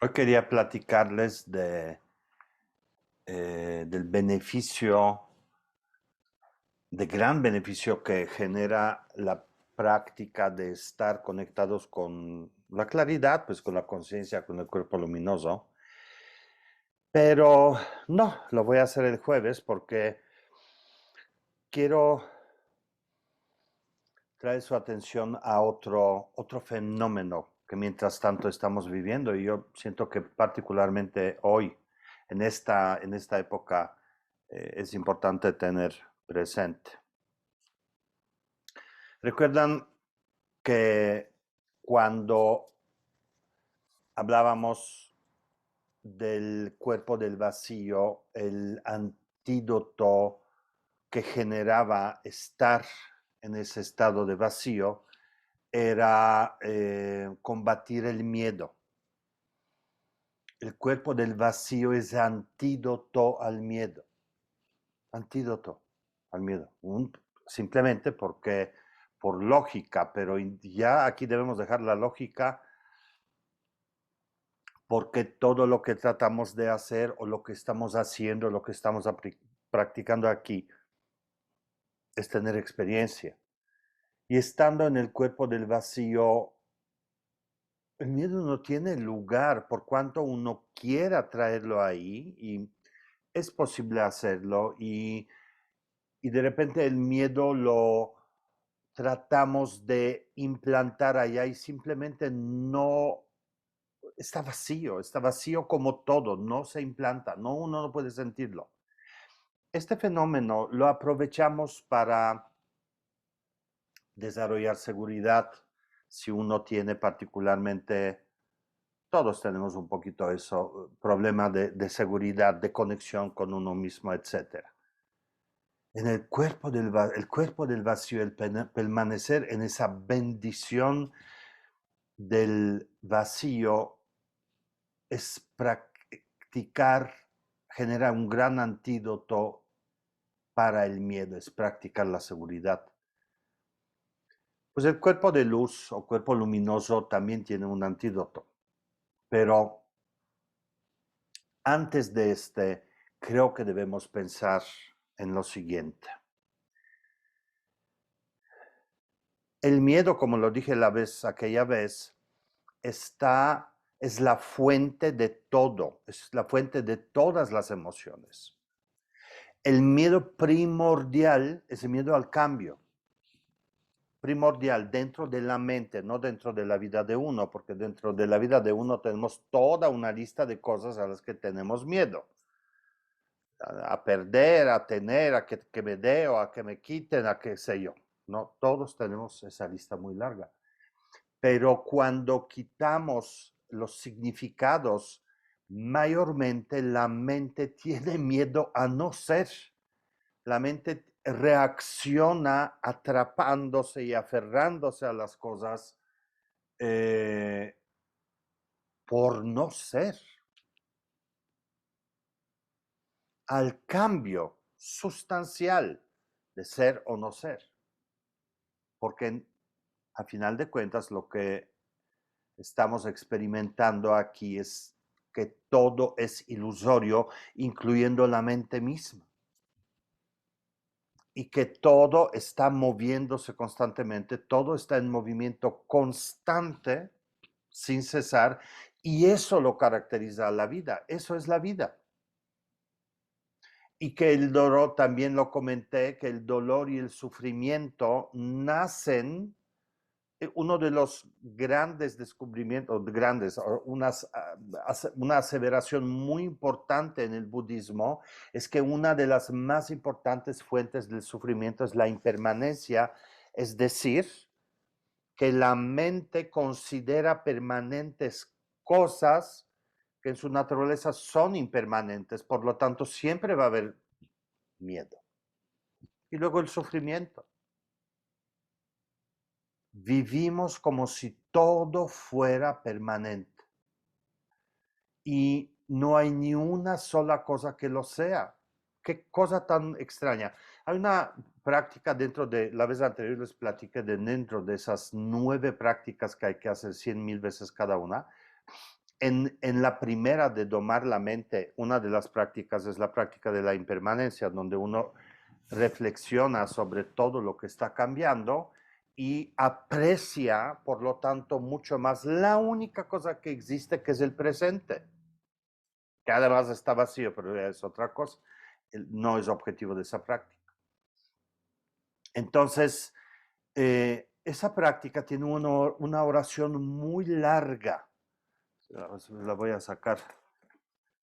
Hoy quería platicarles del beneficio, de gran beneficio que genera la práctica de estar conectados con la claridad, pues con la conciencia, con el cuerpo luminoso. Pero no, lo voy a hacer el jueves porque quiero traer su atención a otro fenómeno que mientras tanto estamos viviendo y yo siento que particularmente hoy, en esta época, es importante tener presente. ¿Recuerdan que cuando hablábamos del cuerpo del vacío, el antídoto que generaba estar en ese estado de vacío era combatir el miedo? El cuerpo del vacío es antídoto al miedo. Antídoto al miedo. Simplemente porque, por lógica, pero ya aquí debemos dejar la lógica porque todo lo que tratamos de hacer o lo que estamos haciendo, lo que estamos practicando aquí, es tener experiencia. Y estando en el cuerpo del vacío, el miedo no tiene lugar por cuanto uno quiera traerlo ahí y es posible hacerlo y de repente el miedo lo tratamos de implantar allá y simplemente no está vacío como todo, no se implanta, no, uno no puede sentirlo. Este fenómeno lo aprovechamos para desarrollar seguridad si uno tiene particularmente, todos tenemos un poquito eso, problema de seguridad, de conexión con uno mismo, etcétera. En el cuerpo del vacío, el permanecer en esa bendición del vacío es practicar, genera un gran antídoto para el miedo, es practicar la seguridad. Pues el cuerpo de luz o cuerpo luminoso también tiene un antídoto, pero antes de creo que debemos pensar en lo siguiente. El miedo, como lo dije aquella vez, es la fuente de todo, es la fuente de todas las emociones. El miedo primordial es el miedo al cambio, primordial dentro de la mente, no dentro de la vida de uno, porque dentro de la vida de uno tenemos toda una lista de cosas a las que tenemos miedo. A perder, a tener, a que me dé o a que me quiten, a qué sé yo. No, todos tenemos esa lista muy larga. Pero cuando quitamos los significados, mayormente la mente tiene miedo a no ser. La mente reacciona atrapándose y aferrándose a las cosas por no ser. Al cambio sustancial de ser o no ser. Porque a final de cuentas lo que estamos experimentando aquí es que todo es ilusorio, incluyendo la mente misma. Y que todo está moviéndose constantemente, todo está en movimiento constante, sin cesar, y eso lo caracteriza a la vida, eso es la vida. Y que el dolor, también lo comenté, que el dolor y el sufrimiento nacen. Uno de los grandes descubrimientos, una aseveración muy importante en el budismo es que una de las más importantes fuentes del sufrimiento es la impermanencia, es decir, que la mente considera permanentes cosas que en su naturaleza son impermanentes, por lo tanto siempre va a haber miedo. Y luego el sufrimiento. Vivimos como si todo fuera permanente y no hay ni una sola cosa que lo sea. Qué cosa tan extraña. Hay una práctica dentro de, la vez anterior les platiqué de dentro de esas 9 prácticas que hay que hacer 100,000 veces cada una. En la primera de domar la mente, una de las prácticas es la práctica de la impermanencia, donde uno reflexiona sobre todo lo que está cambiando y aprecia, por lo tanto, mucho más la única cosa que existe, que es el presente, que además está vacío, pero es otra cosa. No es objetivo de esa práctica. Entonces, esa práctica tiene una oración muy larga. La voy a sacar.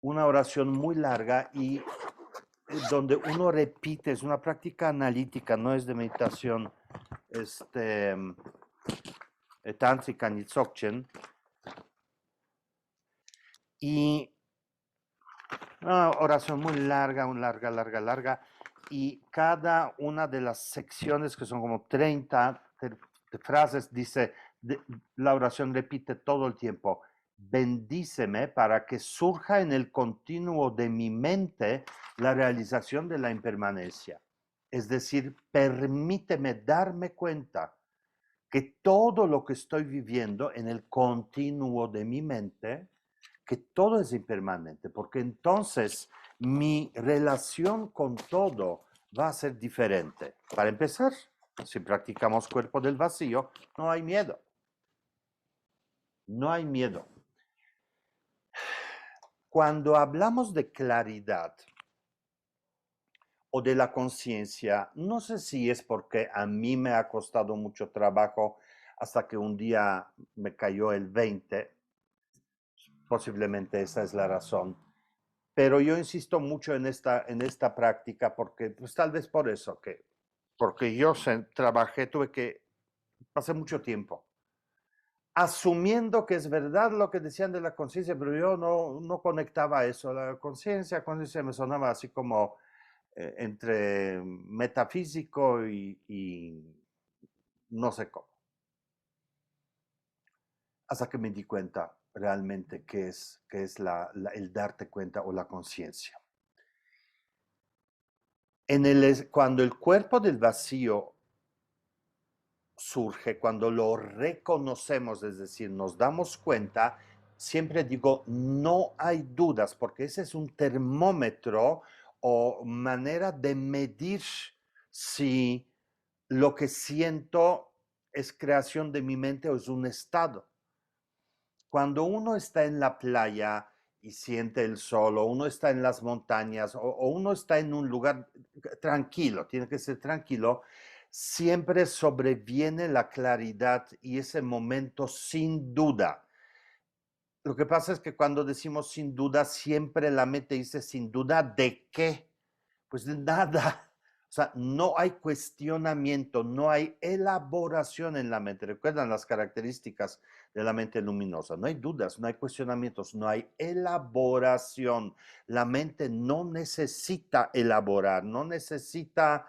Una oración muy larga y donde uno repite, es una práctica analítica, no es de meditación tántrica ni dzogchen. Y una oración muy larga, larga. Y cada una de las secciones, que son como 30 frases, dice, la oración repite todo el tiempo: bendíceme para que surja en el continuo de mi mente la realización de la impermanencia. Es decir, permíteme darme cuenta que todo lo que estoy viviendo en el continuo de mi mente, que todo es impermanente, porque entonces mi relación con todo va a ser diferente. Para empezar, si practicamos cuerpo del vacío, no hay miedo. No hay miedo. Cuando hablamos de claridad o de la conciencia, no sé si es porque a mí me ha costado mucho trabajo hasta que un día me cayó el 20, posiblemente esa es la razón. Pero yo insisto mucho en esta práctica porque, pues tal vez por eso, porque yo trabajé, pasé mucho tiempo asumiendo que es verdad lo que decían de la conciencia, pero yo no conectaba eso. La conciencia me sonaba así como entre metafísico y no sé cómo. Hasta que me di cuenta realmente qué es el darte cuenta o la conciencia. Cuando el cuerpo del vacío surge, cuando lo reconocemos, es decir, nos damos cuenta, siempre digo, no hay dudas, porque ese es un termómetro o manera de medir si lo que siento es creación de mi mente o es un estado. Cuando uno está en la playa y siente el sol, o uno está en las montañas, o uno está en un lugar tranquilo, tiene que ser tranquilo, siempre sobreviene la claridad y ese momento sin duda. Lo que pasa es que cuando decimos sin duda, siempre la mente dice sin duda de qué. Pues de nada. O sea, no hay cuestionamiento, no hay elaboración en la mente. Recuerdan las características de la mente luminosa. No hay dudas, no hay cuestionamientos, no hay elaboración. La mente no necesita elaborar, no necesita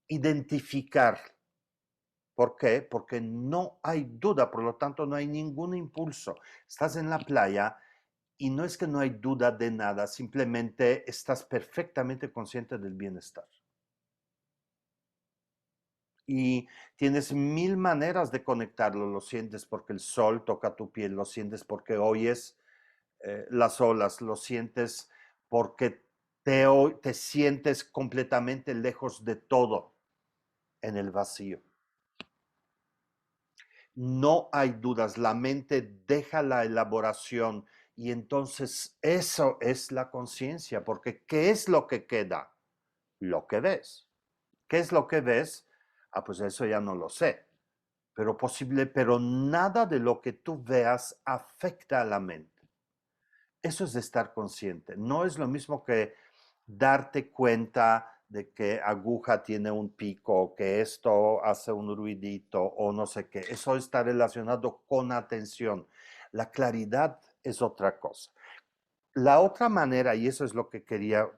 identificar. ¿Por qué? Porque no hay duda, por lo tanto no hay ningún impulso. Estás en la playa y no es que no hay duda de nada, simplemente estás perfectamente consciente del bienestar. Y tienes mil maneras de conectarlo. Lo sientes porque el sol toca tu piel, lo sientes porque oyes las olas, lo sientes porque te sientes completamente lejos de todo en el vacío. No hay dudas, la mente deja la elaboración y entonces eso es la conciencia, porque ¿qué es lo que queda? Lo que ves. ¿Qué es lo que ves? Ah, pues eso ya no lo sé, pero nada de lo que tú veas afecta a la mente. Eso es de estar consciente. No es lo mismo que darte cuenta de que aguja tiene un pico, o que esto hace un ruidito o no sé qué. Eso está relacionado con atención. La claridad es otra cosa. La otra manera, y eso es lo que quería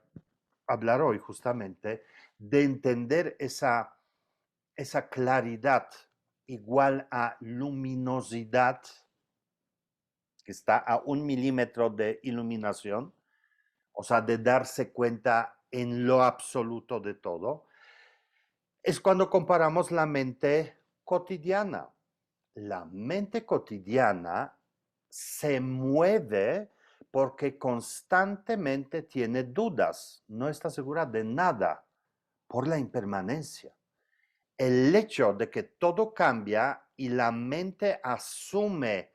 hablar hoy justamente, de entender esa claridad igual a luminosidad, que está a 1 milímetro de iluminación, o sea, de darse cuenta en lo absoluto de todo, es cuando comparamos la mente cotidiana. La mente cotidiana se mueve porque constantemente tiene dudas, no está segura de nada por la impermanencia. El hecho de que todo cambia y la mente asume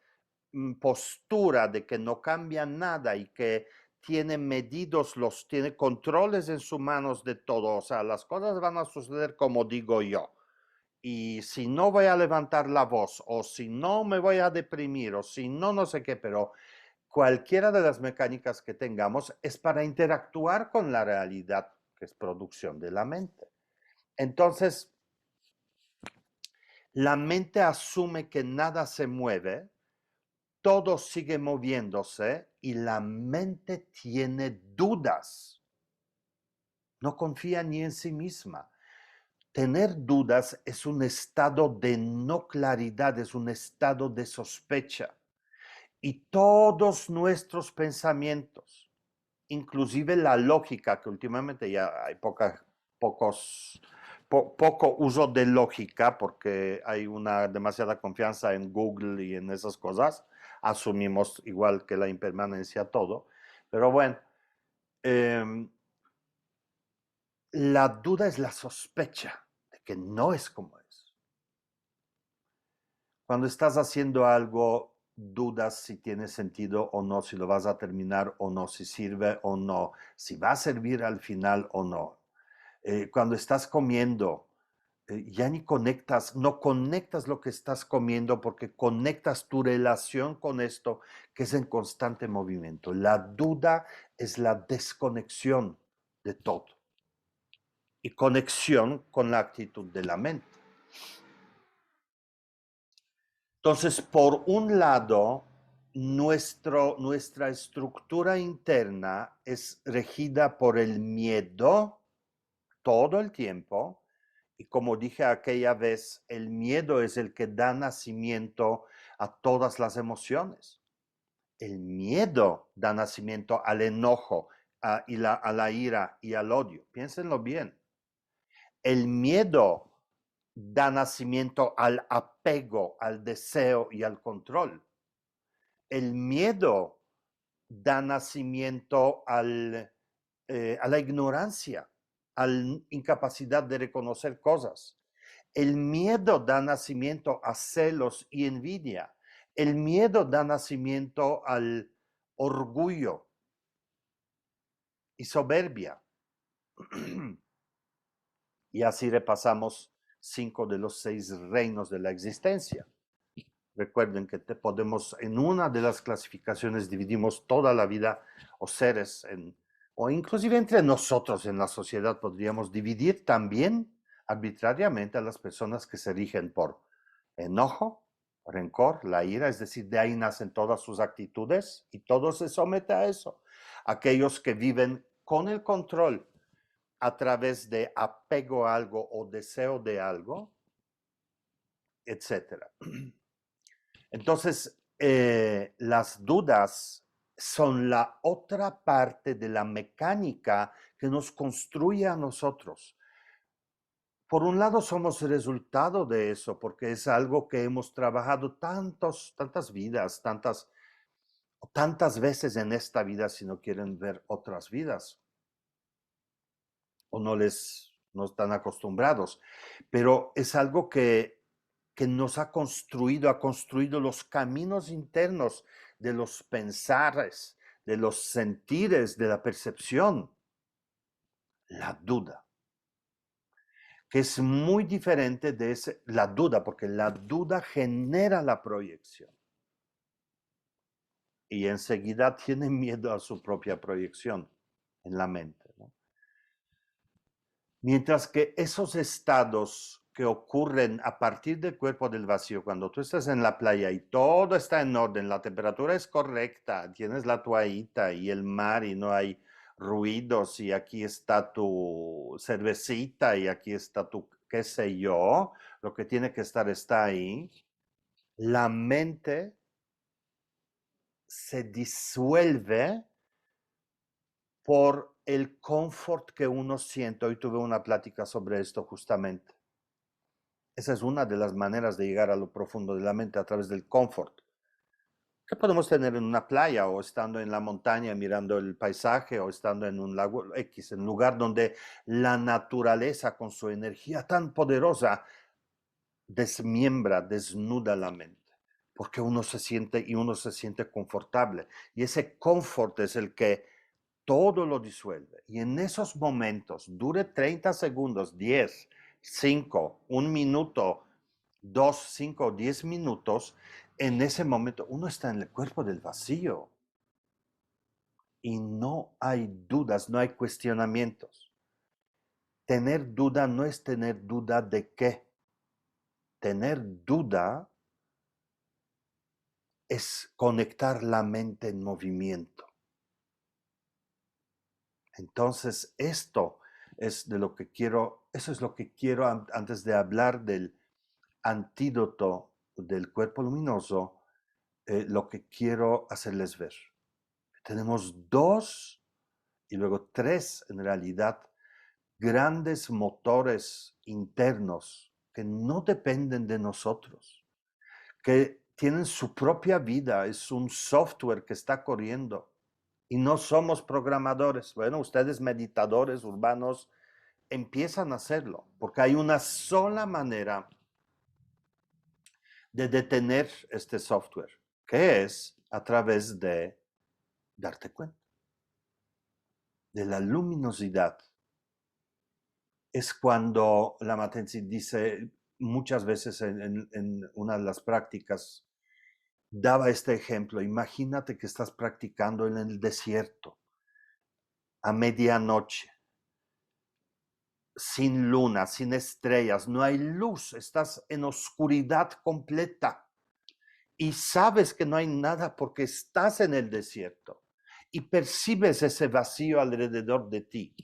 postura de que no cambia nada y que tiene medidos, tiene controles en sus manos de todo, o sea, las cosas van a suceder como digo yo. Y si no voy a levantar la voz, o si no me voy a deprimir, o si no, no sé qué, pero cualquiera de las mecánicas que tengamos es para interactuar con la realidad, que es producción de la mente. Entonces, la mente asume que nada se mueve, todo sigue moviéndose y la mente tiene dudas. No confía ni en sí misma. Tener dudas es un estado de no claridad, es un estado de sospecha. Y todos nuestros pensamientos, inclusive la lógica, que últimamente ya hay poco uso de lógica porque hay una demasiada confianza en Google y en esas cosas, asumimos igual que la impermanencia todo, pero bueno, la duda es la sospecha de que no es como es. Cuando estás haciendo algo, dudas si tiene sentido o no, si lo vas a terminar o no, si sirve o no, si va a servir al final o no. Cuando estás comiendo, ya ni conectas, no conectas lo que estás comiendo porque conectas tu relación con esto que es en constante movimiento. La duda es la desconexión de todo y conexión con la actitud de la mente. Entonces, por un lado, nuestra estructura interna es regida por el miedo todo el tiempo. Y como dije aquella vez, el miedo es el que da nacimiento a todas las emociones. El miedo da nacimiento al enojo, a la ira y al odio. Piénsenlo bien. El miedo da nacimiento al apego, al deseo y al control. El miedo da nacimiento a la ignorancia, a la incapacidad de reconocer cosas. El miedo da nacimiento a celos y envidia. El miedo da nacimiento al orgullo y soberbia. Y así repasamos 5 de los 6 reinos de la existencia. Recuerden que podemos, en una de las clasificaciones dividimos toda la vida o seres, o inclusive entre nosotros en la sociedad podríamos dividir también arbitrariamente a las personas que se rigen por enojo, rencor, la ira, es decir, de ahí nacen todas sus actitudes y todo se somete a eso. Aquellos que viven con el control a través de apego a algo o deseo de algo, etcétera. Entonces, las dudas son la otra parte de la mecánica que nos construye a nosotros. Por un lado, somos resultado de eso, porque es algo que hemos trabajado tantas vidas, tantas veces en esta vida, si no quieren ver otras vidas, o no están acostumbrados. Pero es algo que nos ha construido los caminos internos de los pensares, de los sentires, de la percepción. La duda, que es muy diferente de la duda, porque la duda genera la proyección. Y enseguida tiene miedo a su propia proyección en la mente, ¿no? Mientras que esos estados que ocurren a partir del cuerpo del vacío, cuando tú estás en la playa y todo está en orden, la temperatura es correcta, tienes la toallita y el mar y no hay ruidos y aquí está tu cervecita y aquí está tu qué sé yo, lo que tiene que estar está ahí, la mente se disuelve por el confort que uno siente. Hoy tuve una plática sobre esto justamente. Esa es una de las maneras de llegar a lo profundo de la mente a través del confort. que podemos tener en una playa o estando en la montaña mirando el paisaje o estando en un lago X, en un lugar donde la naturaleza con su energía tan poderosa desmiembra, desnuda la mente, porque uno se siente confortable y ese confort es el que todo lo disuelve. Y en esos momentos, dure 30 segundos, 10, 5, un minuto, 2, 5, 10 minutos, en ese momento uno está en el cuerpo del vacío y no hay dudas, no hay cuestionamientos. Tener duda no es tener duda de qué. Tener duda es conectar la mente en movimiento. Entonces, esto es de lo que quiero, eso es lo que quiero antes de hablar del antídoto del cuerpo luminoso, lo que quiero hacerles ver. Tenemos dos y luego tres, en realidad, grandes motores internos que no dependen de nosotros, que tienen su propia vida, es un software que está corriendo y no somos programadores. Bueno, ustedes meditadores urbanos empiezan a hacerlo, porque hay una sola manera de detener este software, que es a través de darte cuenta de la luminosidad. Es cuando la Matenzi dice muchas veces en una de las prácticas, daba este ejemplo, imagínate que estás practicando en el desierto a medianoche, sin luna, sin estrellas, no hay luz, estás en oscuridad completa y sabes que no hay nada porque estás en el desierto y percibes ese vacío alrededor de ti,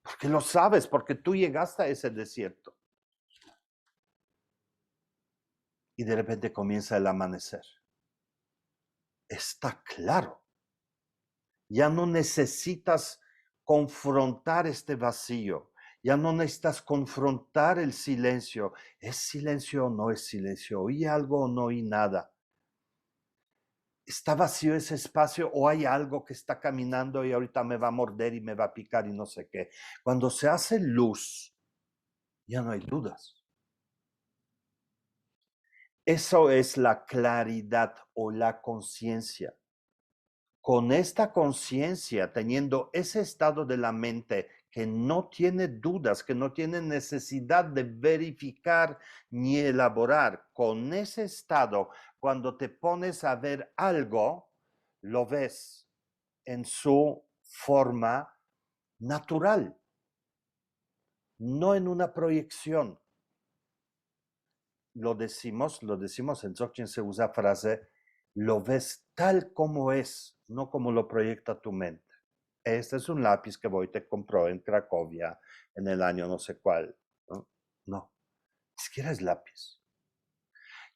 porque lo sabes, porque tú llegaste a ese desierto. Y de repente comienza el amanecer. Está claro. Ya no necesitas confrontar este vacío. Ya no necesitas confrontar el silencio. ¿Es silencio o no es silencio? ¿Oí algo o no oí nada? ¿Está vacío ese espacio o hay algo que está caminando y ahorita me va a morder y me va a picar y no sé qué? Cuando se hace luz, ya no hay dudas. Eso es la claridad o la conciencia. Con esta conciencia, teniendo ese estado de la mente que no tiene dudas, que no tiene necesidad de verificar ni elaborar, con ese estado, cuando te pones a ver algo, lo ves en su forma natural, no en una proyección. Lo decimos en Dzogchen se usa frase, lo ves tal como es, no como lo proyecta tu mente. Este es un lápiz que Wojtek compró en Cracovia en el año no sé cuál. No, ni siquiera es lápiz.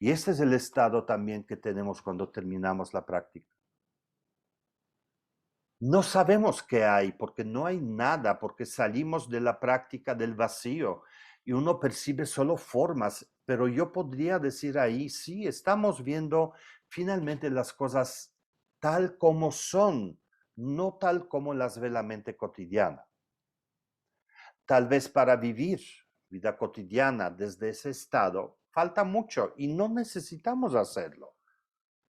Y este es el estado también que tenemos cuando terminamos la práctica. No sabemos qué hay, porque no hay nada, porque salimos de la práctica del vacío y uno percibe solo formas, pero yo podría decir ahí, sí, estamos viendo finalmente las cosas tal como son, no tal como las ve la mente cotidiana. Tal vez para vivir vida cotidiana desde ese estado falta mucho y no necesitamos hacerlo.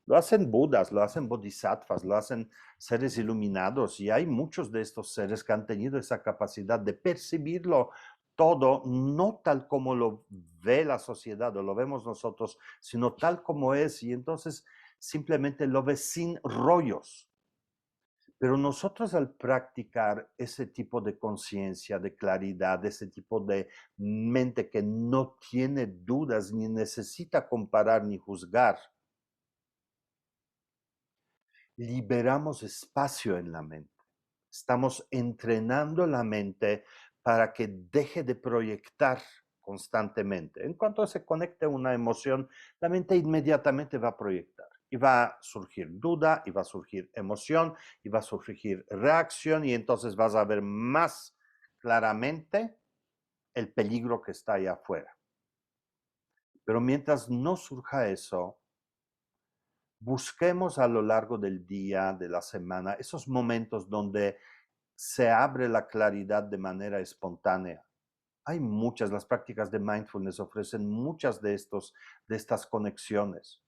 Lo hacen Budas, lo hacen bodhisattvas, lo hacen seres iluminados y hay muchos de estos seres que han tenido esa capacidad de percibirlo todo, no tal como lo ve la sociedad o lo vemos nosotros, sino tal como es y entonces simplemente lo ves sin rollos. Pero nosotros al practicar ese tipo de conciencia, de claridad, ese tipo de mente que no tiene dudas ni necesita comparar ni juzgar, liberamos espacio en la mente. Estamos entrenando la mente para que deje de proyectar constantemente. En cuanto se conecte una emoción, la mente inmediatamente va a proyectar y va a surgir duda, y va a surgir emoción, y va a surgir reacción, y entonces vas a ver más claramente el peligro que está allá afuera. Pero mientras no surja eso, busquemos a lo largo del día, de la semana, esos momentos donde se abre la claridad de manera espontánea. Hay muchas, las prácticas de mindfulness ofrecen muchas de estas conexiones.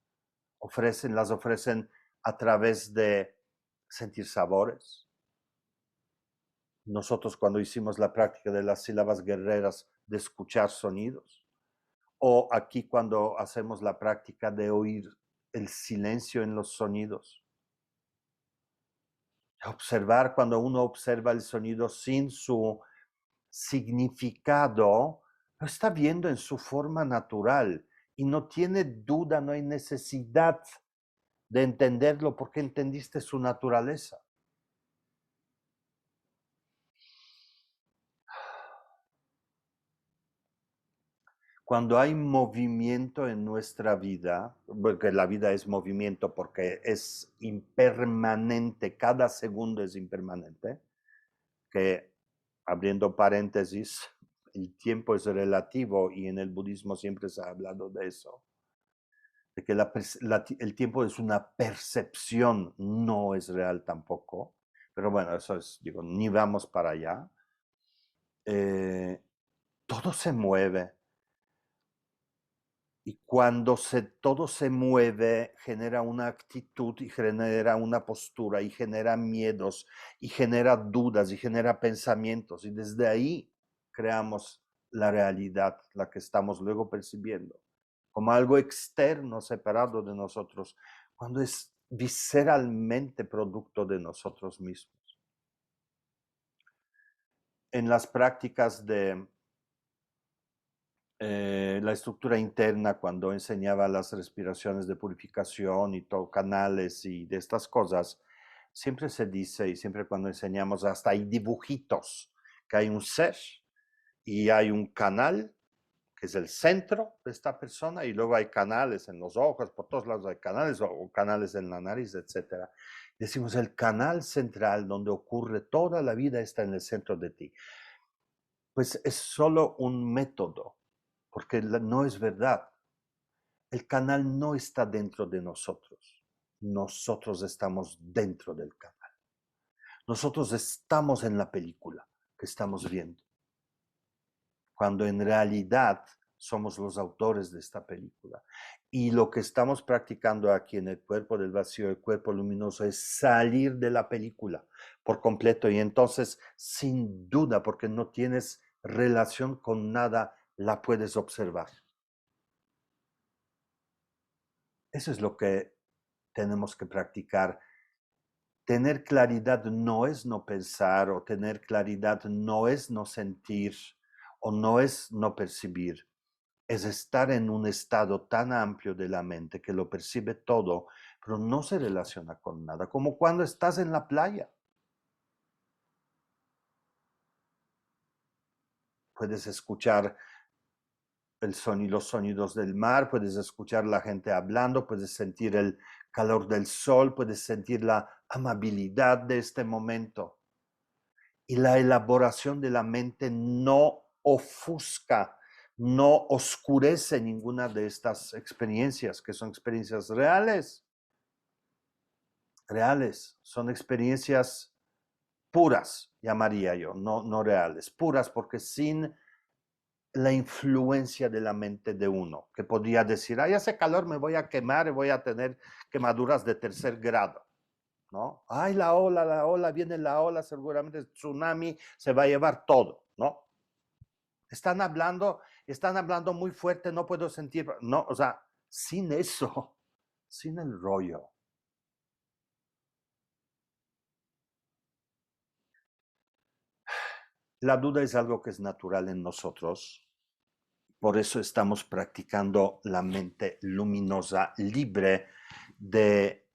Las ofrecen a través de sentir sabores. Nosotros cuando hicimos la práctica de las sílabas guerreras, de escuchar sonidos. O aquí cuando hacemos la práctica de oír el silencio en los sonidos. Observar, cuando uno observa el sonido sin su significado, lo está viendo en su forma natural y no tiene duda, no hay necesidad de entenderlo porque entendiste su naturaleza. Cuando hay movimiento en nuestra vida, porque la vida es movimiento porque es impermanente, cada segundo es impermanente, que abriendo paréntesis, el tiempo es relativo y en el budismo siempre se ha hablado de eso, de que el tiempo es una percepción, no es real tampoco, pero bueno, eso es, digo, ni vamos para allá. Todo se mueve. Y cuando todo se mueve, genera una actitud y genera una postura y genera miedos y genera dudas y genera pensamientos. Y desde ahí creamos la realidad, la que estamos luego percibiendo, como algo externo, separado de nosotros, cuando es visceralmente producto de nosotros mismos. En las prácticas de la estructura interna, cuando enseñaba las respiraciones de purificación y todo, canales y de estas cosas, siempre se dice, y siempre cuando enseñamos, hasta hay dibujitos, que hay un ser y hay un canal, que es el centro de esta persona, y luego hay canales en los ojos, por todos lados hay canales, o canales en la nariz, etc. Decimos, el canal central donde ocurre toda la vida está en el centro de ti. Pues es solo un método, porque no es verdad. El canal no está dentro de nosotros. Nosotros estamos dentro del canal. Nosotros estamos en la película que estamos viendo, cuando en realidad somos los autores de esta película. Y lo que estamos practicando aquí en el cuerpo del vacío, el cuerpo luminoso, es salir de la película por completo. Y entonces, sin duda, porque no tienes relación con nada, la puedes observar. Eso es lo que tenemos que practicar. Tener claridad no es no pensar, o tener claridad no es no sentir, o no es no percibir. Es estar en un estado tan amplio de la mente que lo percibe todo, pero no se relaciona con nada, como cuando estás en la playa. Puedes escuchar los sonidos del mar, puedes escuchar la gente hablando, puedes sentir el calor del sol, puedes sentir la amabilidad de este momento. Y la elaboración de la mente no ofusca, no oscurece ninguna de estas experiencias, que son experiencias reales. Reales, son experiencias puras, llamaría yo, no reales, puras, porque sin la influencia de la mente de uno, que podría decir, ay, hace calor, me voy a quemar y voy a tener quemaduras de tercer grado, ¿no? Ay, la ola, viene la ola, seguramente el tsunami se va a llevar todo, ¿no? Están hablando muy fuerte, no puedo sentir, no, o sea, sin eso, sin el rollo. La duda es algo que es natural en nosotros. Por eso estamos practicando la mente luminosa, libre de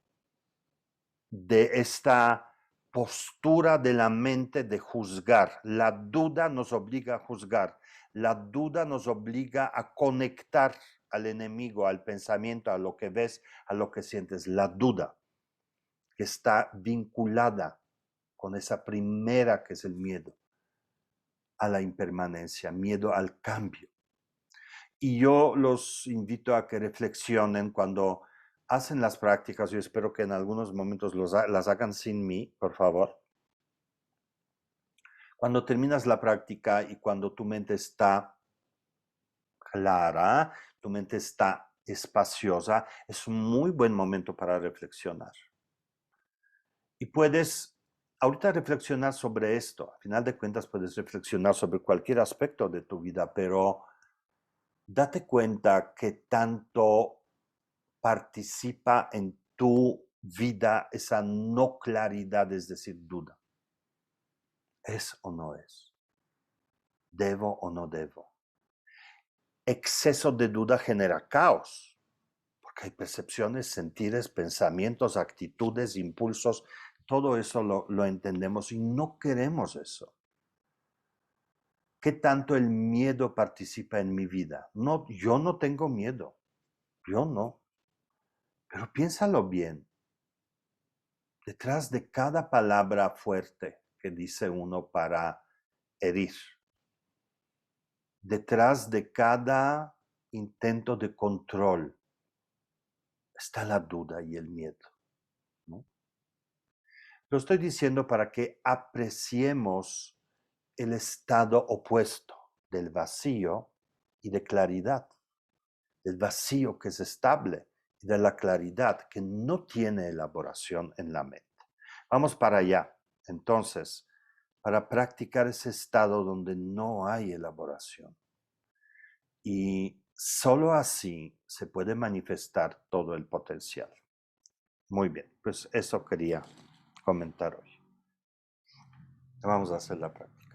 esta postura de la mente de juzgar. La duda nos obliga a juzgar. La duda nos obliga a conectar al enemigo, al pensamiento, a lo que ves, a lo que sientes. La duda, que está vinculada con esa primera que es el miedo a la impermanencia, miedo al cambio. Y yo los invito a que reflexionen cuando hacen las prácticas, yo espero que en algunos momentos las hagan sin mí, por favor. Cuando terminas la práctica y cuando tu mente está clara, tu mente está espaciosa, es un muy buen momento para reflexionar. Y puedes ahorita reflexionar sobre esto. A final de cuentas puedes reflexionar sobre cualquier aspecto de tu vida, pero date cuenta que tanto participa en tu vida esa no claridad, es decir, duda. ¿Es o no es? ¿Debo o no debo? Exceso de duda genera caos, porque hay percepciones, sentires, pensamientos, actitudes, impulsos, todo eso lo entendemos y no queremos eso. ¿Qué tanto el miedo participa en mi vida? No, yo no tengo miedo, yo no. Pero piénsalo bien. Detrás de cada palabra fuerte que dice uno para herir, detrás de cada intento de control, está la duda y el miedo, ¿no? Lo estoy diciendo para que apreciemos el estado opuesto del vacío y de claridad, del vacío que es estable y de la claridad que no tiene elaboración en la mente. Vamos para allá, entonces, para practicar ese estado donde no hay elaboración. Y solo así se puede manifestar todo el potencial. Muy bien, pues eso quería comentar hoy. Vamos a hacer la práctica.